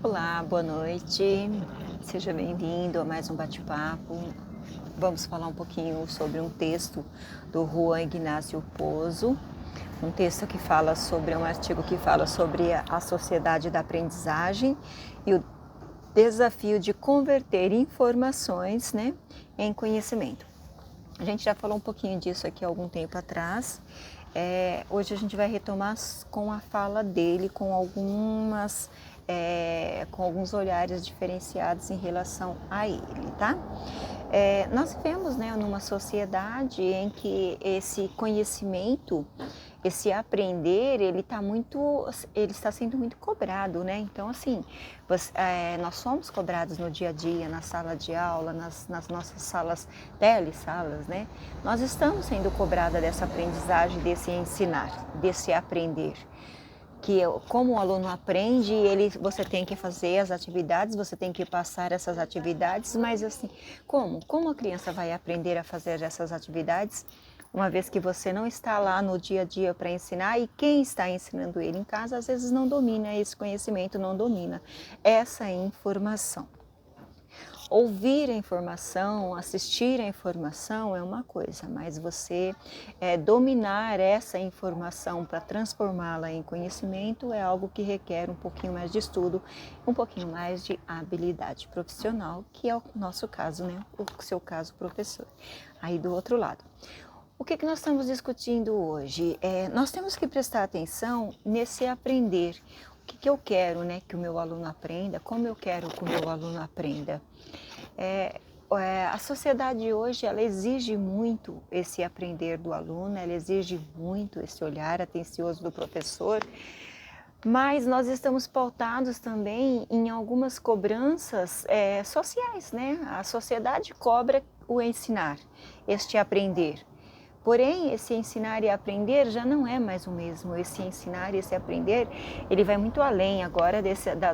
Olá, boa noite. Seja bem-vindo a mais um bate-papo. Vamos falar um pouquinho sobre um texto do Juan Ignácio Pozo, um texto que fala sobre um artigo que fala sobre a sociedade da aprendizagem e o desafio de converter informações, em conhecimento. A gente já falou um pouquinho disso aqui há algum tempo atrás. Hoje a gente vai retomar com a fala dele, com alguns olhares diferenciados em relação a ele, tá? Nós vivemos, numa sociedade em que esse conhecimento, esse aprender, ele está sendo muito cobrado, né? Então, assim, nós somos cobrados no dia a dia, na sala de aula, nas nossas salas, telesalas, né? Nós estamos sendo cobrados dessa aprendizagem, desse ensinar, desse aprender. Como o aluno aprende, você tem que fazer as atividades, você tem que passar essas atividades, mas assim, como a criança vai aprender a fazer essas atividades, uma vez que você não está lá no dia a dia para ensinar e quem está ensinando ele em casa, às vezes não domina esse conhecimento, não domina essa informação. Ouvir a informação, assistir a informação é uma coisa, mas você dominar essa informação para transformá-la em conhecimento é algo que requer um pouquinho mais de estudo, um pouquinho mais de habilidade profissional, que é o nosso caso, o seu caso, professor. Aí do outro lado. O que nós estamos discutindo hoje? Nós temos que prestar atenção nesse aprender. O que eu quero, que o meu aluno aprenda, como eu quero que o meu aluno aprenda. A sociedade hoje, ela exige muito esse aprender do aluno, ela exige muito esse olhar atencioso do professor, mas nós estamos pautados também em algumas cobranças sociais, A sociedade cobra o ensinar, este aprender. Porém, esse ensinar e aprender já não é mais o mesmo. Esse ensinar e esse aprender, ele vai muito além agora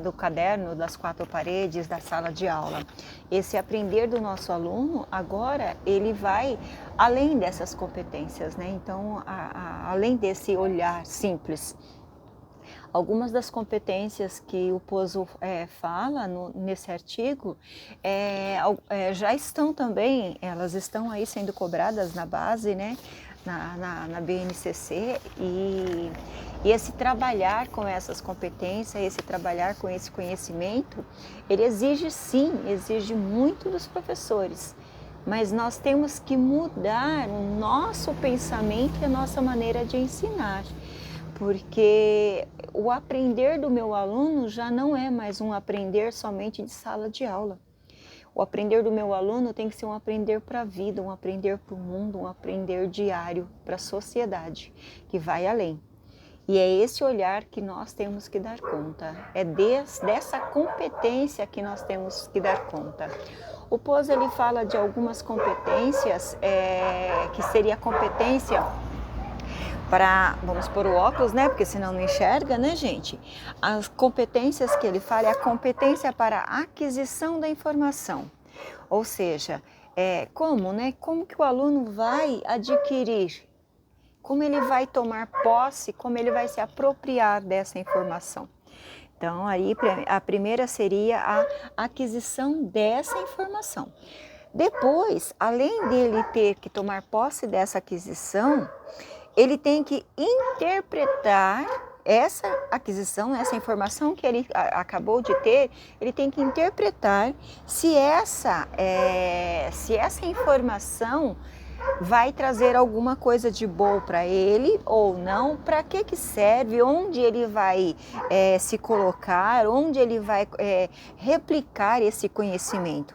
do caderno, das quatro paredes, da sala de aula. Esse aprender do nosso aluno, agora, ele vai além dessas competências, Então, além desse olhar simples. Algumas das competências que o Pozo fala nesse artigo já estão também, elas estão aí sendo cobradas na base, na BNCC, e esse trabalhar com essas competências, esse trabalhar com esse conhecimento, ele exige muito dos professores. Mas nós temos que mudar o nosso pensamento e a nossa maneira de ensinar. Porque o aprender do meu aluno já não é mais um aprender somente de sala de aula. O aprender do meu aluno tem que ser um aprender para a vida, um aprender para o mundo, um aprender diário para a sociedade, que vai além. E é esse olhar que nós temos que dar conta, é dessa competência que nós temos que dar conta. O Pozo, ele fala de algumas competências, que seria a competência vamos pôr o óculos, porque senão não enxerga, gente? As competências que ele fala é a competência para a aquisição da informação. Ou seja, como que o aluno vai adquirir, como ele vai tomar posse, como ele vai se apropriar dessa informação. Então, aí a primeira seria a aquisição dessa informação. Depois, além dele ter que tomar posse dessa aquisição, ele tem que interpretar essa aquisição, essa informação que ele acabou de ter, ele tem que interpretar se essa informação vai trazer alguma coisa de bom para ele ou não, para que serve, onde ele vai se colocar, onde ele vai replicar esse conhecimento,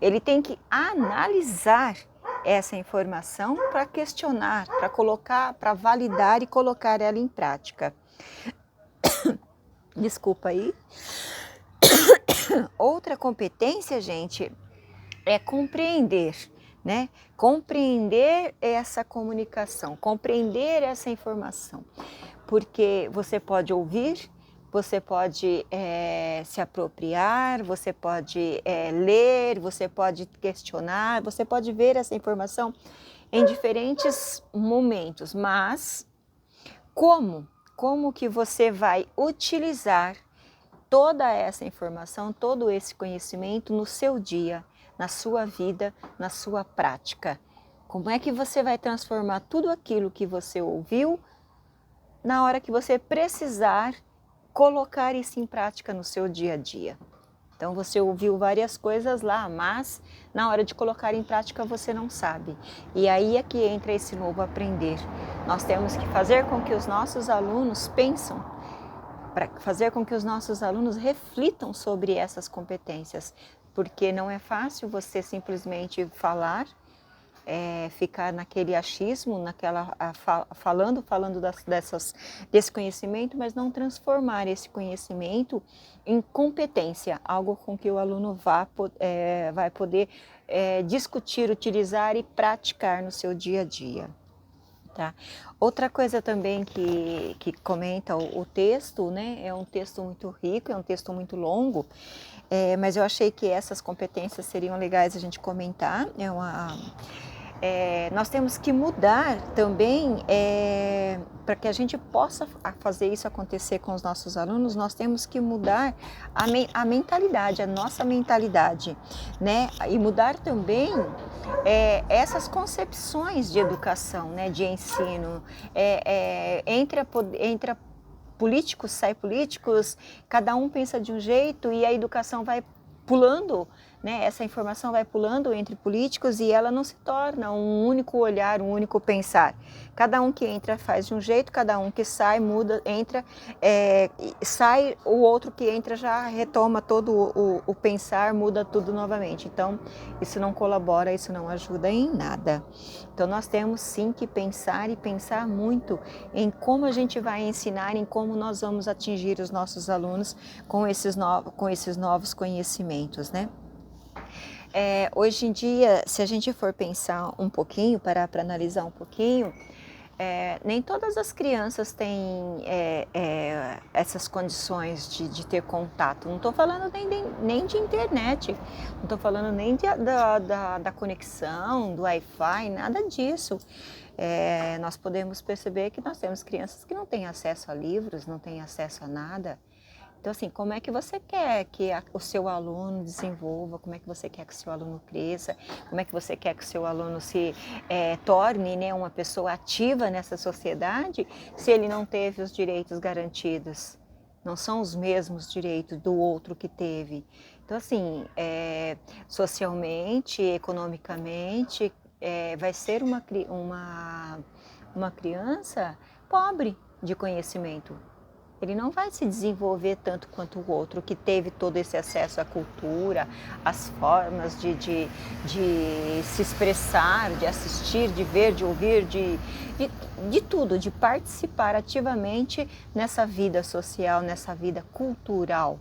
Ele tem que analisar essa informação para questionar, para colocar, para validar e colocar ela em prática. Desculpa aí. Outra competência, gente, é compreender, Compreender essa comunicação, compreender essa informação. Porque você pode ouvir, você pode se apropriar, você pode ler, você pode questionar, você pode ver essa informação em diferentes momentos, mas como que você vai utilizar toda essa informação, todo esse conhecimento no seu dia, na sua vida, na sua prática. Como é que você vai transformar tudo aquilo que você ouviu na hora que você precisar colocar isso em prática no seu dia a dia? Então você ouviu várias coisas lá, mas na hora de colocar em prática você não sabe. E aí é que entra esse novo aprender. Nós temos que fazer com que os nossos alunos pensam, para fazer com que os nossos alunos reflitam sobre essas competências, porque não é fácil você simplesmente falar, ficar naquele achismo, falando desse conhecimento, mas não transformar esse conhecimento em competência, algo com que o aluno vai poder discutir, utilizar e praticar no seu dia a dia. Tá? Outra coisa também que comenta o texto, né? É um texto muito rico, é um texto muito longo, mas eu achei que essas competências seriam legais a gente comentar. Nós temos que mudar também, para que a gente possa fazer isso acontecer com os nossos alunos, nós temos que mudar a mentalidade, a nossa mentalidade, né? E mudar também essas concepções de educação, né? De ensino, entra políticos, sai políticos, cada um pensa de um jeito e a educação vai pulando, né? Essa informação vai pulando entre políticos e ela não se torna um único olhar, um único pensar. Cada um que entra faz de um jeito, cada um que sai, muda, entra, sai, o outro que entra já retoma todo o pensar, muda tudo novamente. Então, isso não colabora, isso não ajuda em nada. Então, nós temos sim que pensar e pensar muito em como a gente vai ensinar, em como nós vamos atingir os nossos alunos com esses novos conhecimentos, né? Hoje em dia, se a gente for pensar um pouquinho, parar para analisar um pouquinho, nem todas as crianças têm essas condições de ter contato. Não estou falando nem de internet, não estou falando nem da conexão, do Wi-Fi, nada disso. Nós podemos perceber que nós temos crianças que não têm acesso a livros, não têm acesso a nada. Então, assim, como é que você quer que o seu aluno desenvolva, como é que você quer que o seu aluno cresça, como é que você quer que o seu aluno se torne, né, uma pessoa ativa nessa sociedade, se ele não teve os direitos garantidos? Não são os mesmos direitos do outro que teve. Então, assim, socialmente, economicamente, vai ser uma criança pobre de conhecimento. Ele não vai se desenvolver tanto quanto o outro, que teve todo esse acesso à cultura, às formas de se expressar, de assistir, de ver, de ouvir, de tudo, de participar ativamente nessa vida social, nessa vida cultural.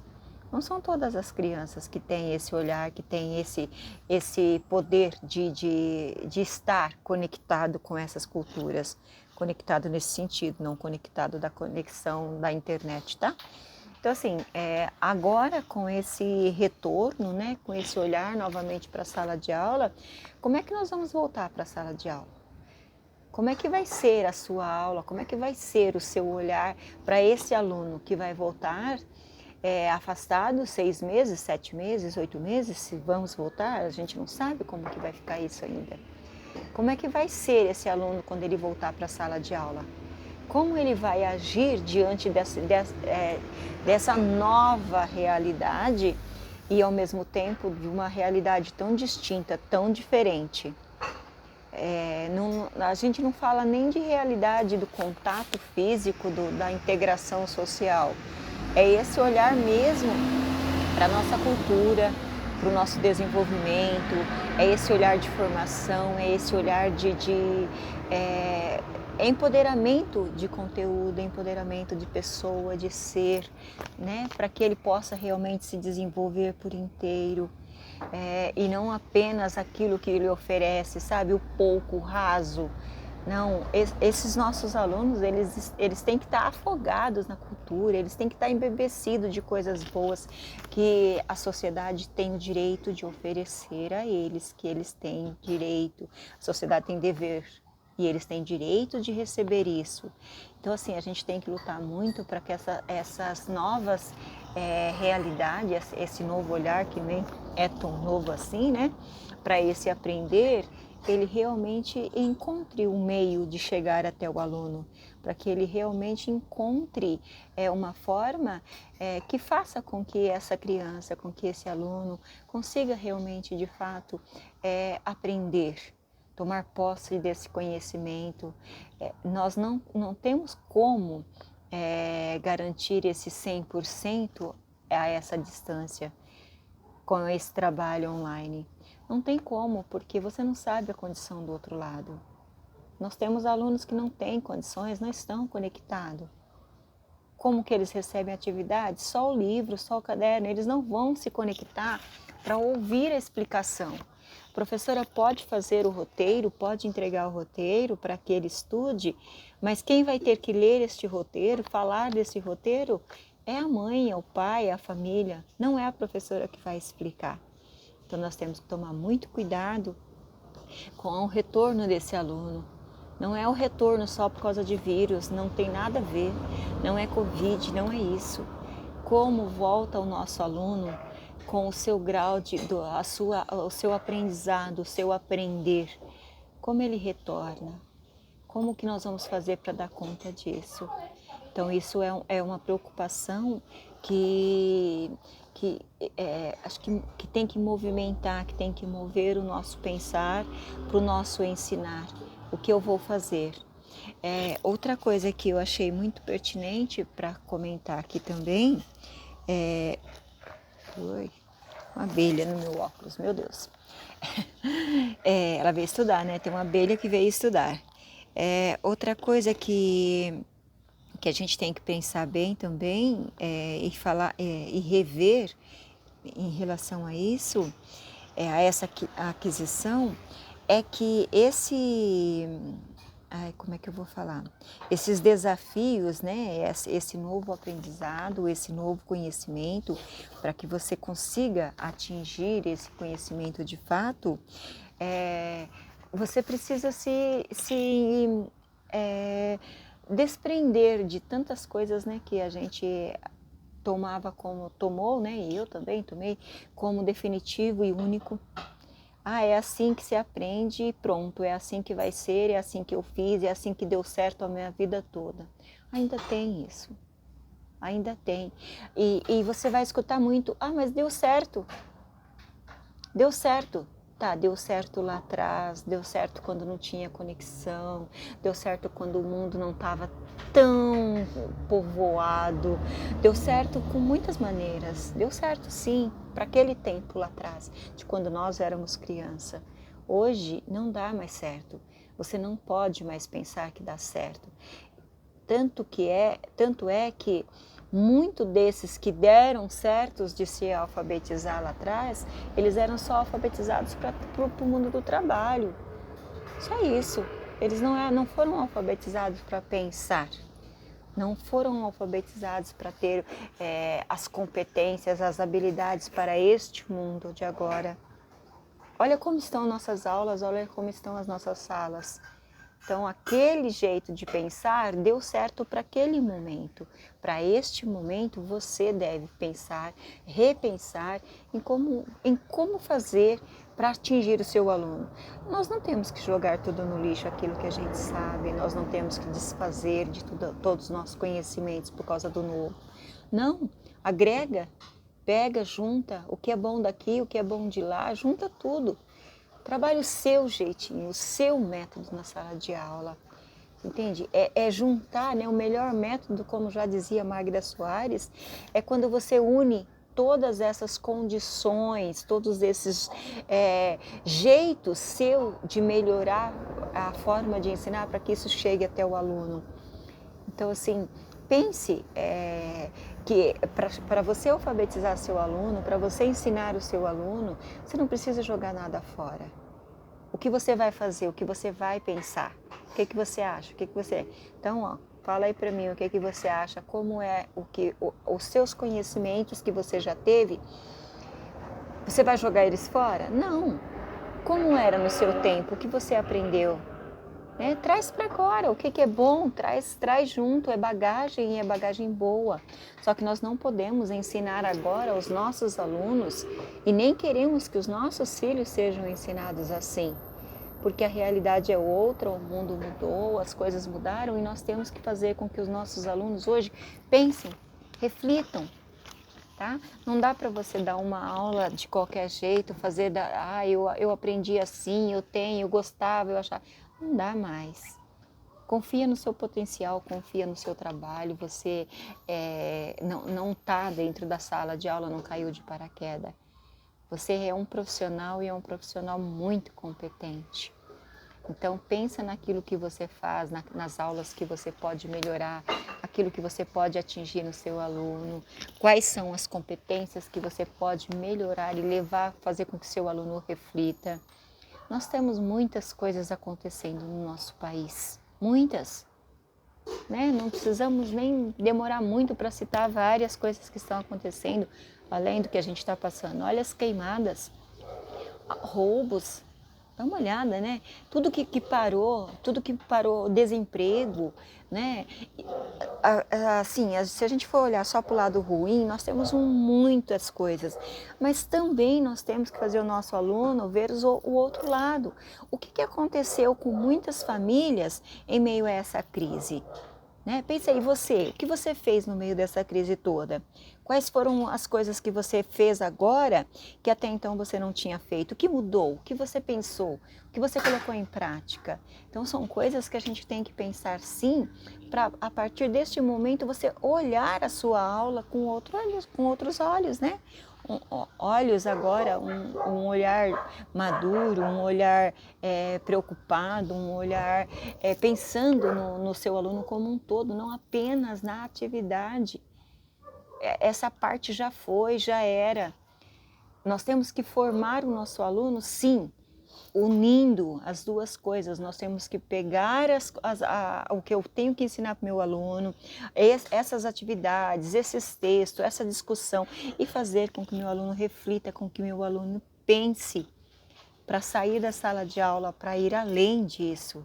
Não são todas as crianças que têm esse olhar, que têm esse poder de estar conectado com essas culturas. Conectado nesse sentido, não conectado da conexão da internet, tá? Então, assim, agora com esse retorno, né, com esse olhar novamente para a sala de aula, como é que nós vamos voltar para a sala de aula? Como é que vai ser a sua aula? Como é que vai ser o seu olhar para esse aluno que vai voltar afastado 6 meses, 7 meses, 8 meses? Se vamos voltar, a gente não sabe como que vai ficar isso ainda. Como é que vai ser esse aluno quando ele voltar para a sala de aula? Como ele vai agir diante dessa nova realidade e, ao mesmo tempo, de uma realidade tão distinta, tão diferente? A gente não fala nem de realidade do contato físico, da integração social. É esse olhar mesmo para a nossa cultura, para o nosso desenvolvimento, é esse olhar de formação, é esse olhar de empoderamento de conteúdo, empoderamento de pessoa, de ser, né? Para que ele possa realmente se desenvolver por inteiro, e não apenas aquilo que ele oferece, sabe? O pouco, o raso. Não, esses nossos alunos, eles têm que estar afogados na cultura, eles têm que estar embebecidos de coisas boas que a sociedade tem o direito de oferecer a eles, que eles têm direito, a sociedade tem dever e eles têm direito de receber isso. Então, assim, a gente tem que lutar muito para que essas novas realidades, esse novo olhar que nem é tão novo assim, né? Para esse aprender, ele realmente encontre um meio de chegar até o aluno, para que ele realmente encontre uma forma que faça com que essa criança, com que esse aluno consiga realmente, de fato, aprender, tomar posse desse conhecimento. Nós não temos como garantir esse 100% a essa distância com esse trabalho online. Não tem como, porque você não sabe a condição do outro lado. Nós temos alunos que não têm condições, não estão conectados. Como que eles recebem atividade? Só o livro, só o caderno, eles não vão se conectar para ouvir a explicação. A professora pode fazer o roteiro, pode entregar o roteiro para que ele estude, mas quem vai ter que ler este roteiro, falar desse roteiro, é a mãe, é o pai, é a família, não é a professora que vai explicar. Então nós temos que tomar muito cuidado com o retorno desse aluno. Não é o retorno só por causa de vírus, não tem nada a ver, não é Covid, não é isso. Como volta o nosso aluno com o seu grau o seu aprendizado, o seu aprender, como ele retorna, como que nós vamos fazer para dar conta disso? Então isso é uma preocupação acho que tem que movimentar, que tem que mover o nosso pensar para o nosso ensinar. O que eu vou fazer? Outra coisa que eu achei muito pertinente para comentar aqui também uma abelha no meu óculos, meu Deus. Ela veio estudar, né? Tem uma abelha que veio estudar. Outra coisa que a gente tem que pensar bem também e falar e rever em relação a isso, a essa aquisição, é que como é que eu vou falar? Esses desafios, né? Esse novo aprendizado, esse novo conhecimento, para que você consiga atingir esse conhecimento de fato, você precisa se desprender de tantas coisas, né, que a gente tomou, né, e eu também tomei como definitivo e único. É assim que se aprende e pronto, é assim que vai ser, é assim que eu fiz, é assim que deu certo a minha vida toda. Ainda tem isso, ainda tem. E você vai escutar muito, mas deu certo. Deu certo. Tá, deu certo lá atrás, deu certo quando não tinha conexão, deu certo quando o mundo não estava tão povoado, deu certo com muitas maneiras, deu certo sim, para aquele tempo lá atrás, de quando nós éramos criança. Hoje não dá mais certo, você não pode mais pensar que dá certo. Tanto é que muito desses que deram certos de se alfabetizar lá atrás, eles eram só alfabetizados para o mundo do trabalho. Só isso. Eles não foram alfabetizados para pensar. Não foram alfabetizados para ter as competências, as habilidades para este mundo de agora. Olha como estão nossas aulas, olha como estão as nossas salas. Então, aquele jeito de pensar deu certo para aquele momento. Para este momento, você deve pensar, repensar em como fazer para atingir o seu aluno. Nós não temos que jogar tudo no lixo, aquilo que a gente sabe, nós não temos que desfazer de todos os nossos conhecimentos por causa do novo. Não, agrega, pega, junta o que é bom daqui, o que é bom de lá, junta tudo. Trabalhe o seu jeitinho, o seu método na sala de aula, entende? É juntar, né? O melhor método, como já dizia Magda Soares, é quando você une todas essas condições, todos esses jeitos seu de melhorar a forma de ensinar para que isso chegue até o aluno. Então, assim, pense que para você alfabetizar seu aluno, para você ensinar o seu aluno, você não precisa jogar nada fora. O que você vai fazer, o que você vai pensar, o que você acha, Então, fala aí para mim o que você acha, como é os seus conhecimentos que você já teve, você vai jogar eles fora? Não. Como era no seu tempo, o que você aprendeu? né? Traz para agora, o que é bom, traz junto, é bagagem e é bagagem boa. Só que nós não podemos ensinar agora aos nossos alunos e nem queremos que os nossos filhos sejam ensinados assim. Porque a realidade é outra, o mundo mudou, as coisas mudaram e nós temos que fazer com que os nossos alunos hoje pensem, reflitam, tá? Não dá para você dar uma aula de qualquer jeito, eu aprendi assim, eu gostava, eu achava. Não dá mais. Confia no seu potencial, confia no seu trabalho, você não está dentro da sala de aula, não caiu de paraquedas. Você é um profissional e é um profissional muito competente. Então pensa naquilo que você faz, nas aulas que você pode melhorar, aquilo que você pode atingir no seu aluno, quais são as competências que você pode melhorar e levar, fazer com que seu aluno reflita. Nós temos muitas coisas acontecendo no nosso país, muitas. Né? Não precisamos nem demorar muito para citar várias coisas que estão acontecendo, além do que a gente está passando. Olha as queimadas, roubos, dá uma olhada, né? Tudo que parou, desemprego, né? Assim, se a gente for olhar só para o lado ruim, nós temos muitas coisas, mas também nós temos que fazer o nosso aluno ver o outro lado. O que aconteceu com muitas famílias em meio a essa crise? Né? Pensa aí você, o que você fez no meio dessa crise toda? Quais foram as coisas que você fez agora que até então você não tinha feito? O que mudou? O que você pensou? O que você colocou em prática? Então são coisas que a gente tem que pensar sim, para a partir deste momento você olhar a sua aula com outros olhos, né? Olhos agora, um olhar maduro, um olhar preocupado, um olhar pensando no seu aluno como um todo, não apenas na atividade. Essa parte já foi, já era. Nós temos que formar o nosso aluno, sim, unindo as duas coisas. Nós temos que pegar o que eu tenho que ensinar para o meu aluno, essas atividades, esses textos, essa discussão, e fazer com que o meu aluno reflita, com que o meu aluno pense, para sair da sala de aula, para ir além disso.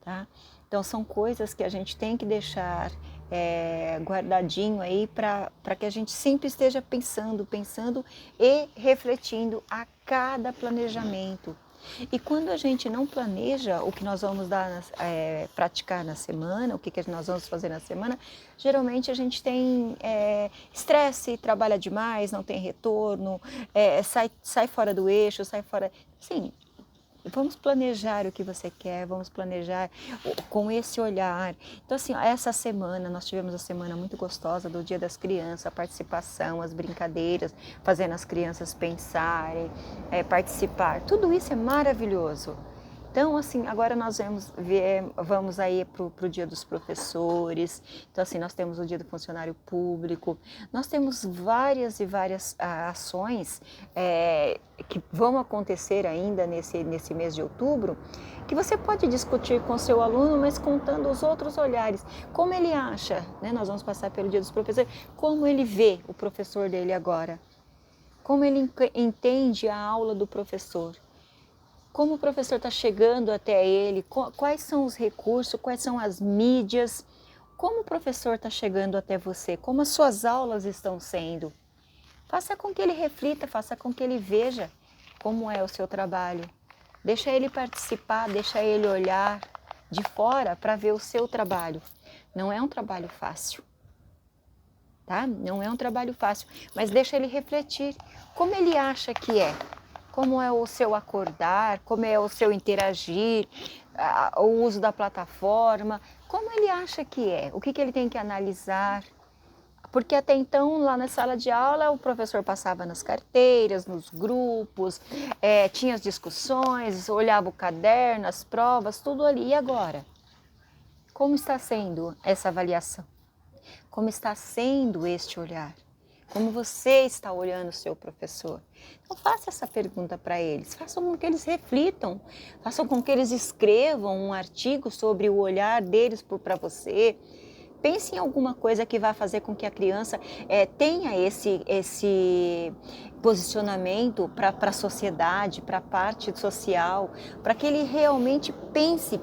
Tá? Então são coisas que a gente tem que deixar guardadinho aí para que a gente sempre esteja pensando e refletindo a cada planejamento. E quando a gente não planeja o que nós vamos praticar na semana, o que nós vamos fazer na semana, geralmente a gente tem estresse, trabalha demais, não tem retorno, sai fora do eixo, sai fora... Sim, vamos planejar o que você quer, vamos planejar com esse olhar. Então assim, essa semana, nós tivemos a semana muito gostosa do Dia das Crianças, a participação, as brincadeiras, fazendo as crianças pensarem, participar, tudo isso é maravilhoso. Então, assim, agora nós vamos aí para o Dia dos Professores. Então, assim, nós temos o Dia do Funcionário Público. Nós temos várias e várias ações que vão acontecer ainda nesse mês de outubro, que você pode discutir com o seu aluno, mas contando os outros olhares. Como ele acha, né? Nós vamos passar pelo Dia dos Professores, como ele vê o professor dele agora. Como ele entende a aula do professor. Como o professor está chegando até ele, quais são os recursos, quais são as mídias, como o professor está chegando até você, como as suas aulas estão sendo. Faça com que ele reflita, faça com que ele veja como é o seu trabalho. Deixa ele participar, deixa ele olhar de fora para ver o seu trabalho. Não é um trabalho fácil, tá? Não é um trabalho fácil, mas deixa ele refletir como ele acha que é. Como é o seu acordar, como é o seu interagir, o uso da plataforma, como ele acha que é, o que ele tem que analisar. Porque até então, lá na sala de aula, o professor passava nas carteiras, nos grupos, tinha as discussões, olhava o caderno, as provas, tudo ali. E agora? Como está sendo essa avaliação? Como está sendo este olhar? Como você está olhando o seu professor? Então faça essa pergunta para eles, façam com que eles reflitam, façam com que eles escrevam um artigo sobre o olhar deles para você. Pense em alguma coisa que vai fazer com que a criança tenha esse posicionamento para a sociedade, para a parte social, para que ele realmente pense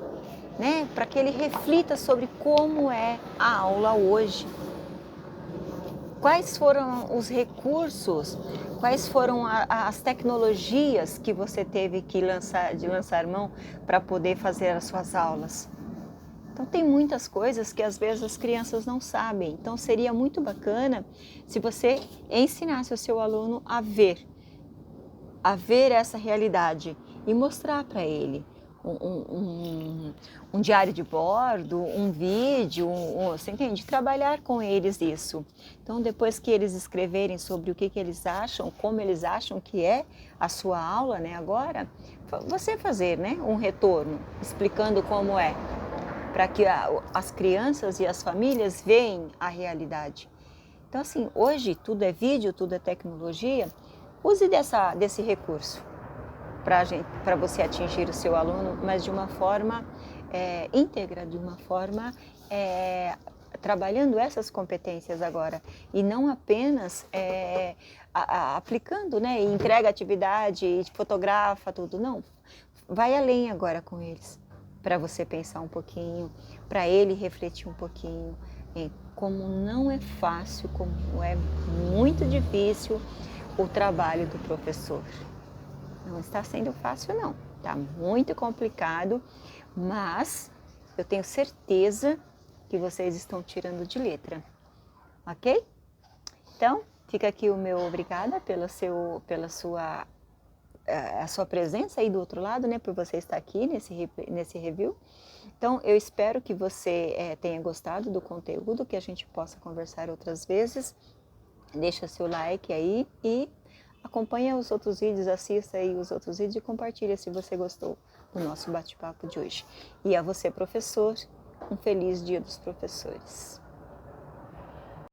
né? Para que ele reflita sobre como é a aula hoje. Quais foram os recursos, quais foram as tecnologias que você teve que lançar mão para poder fazer as suas aulas? Então tem muitas coisas que às vezes as crianças não sabem. Então seria muito bacana se você ensinasse o seu aluno a ver essa realidade e mostrar para ele um diário de bordo, um vídeo, você entende? Trabalhar com eles isso. Então, depois que eles escreverem sobre o que eles acham, como eles acham que é a sua aula, né, agora, você fazer, né, um retorno, explicando como é, para que as crianças e as famílias veem a realidade. Então, assim, hoje tudo é vídeo, tudo é tecnologia, use desse recurso para você atingir o seu aluno, mas de uma forma íntegra, de uma forma trabalhando essas competências agora e não apenas aplicando, né? Entrega atividade, fotografa tudo, não. Vai além agora com eles, para você pensar um pouquinho, para ele refletir um pouquinho em como não é fácil, como é muito difícil o trabalho do professor. Não está sendo fácil não, está muito complicado, mas eu tenho certeza que vocês estão tirando de letra, ok? Então, fica aqui o meu obrigada pela sua presença aí do outro lado, né, por você estar aqui nesse review. Então, eu espero que você tenha gostado do conteúdo, que a gente possa conversar outras vezes. Deixa seu like aí e acompanha os outros vídeos, assista aí os outros vídeos e compartilha se você gostou do nosso bate-papo de hoje. E a você, professor, um feliz Dia dos Professores.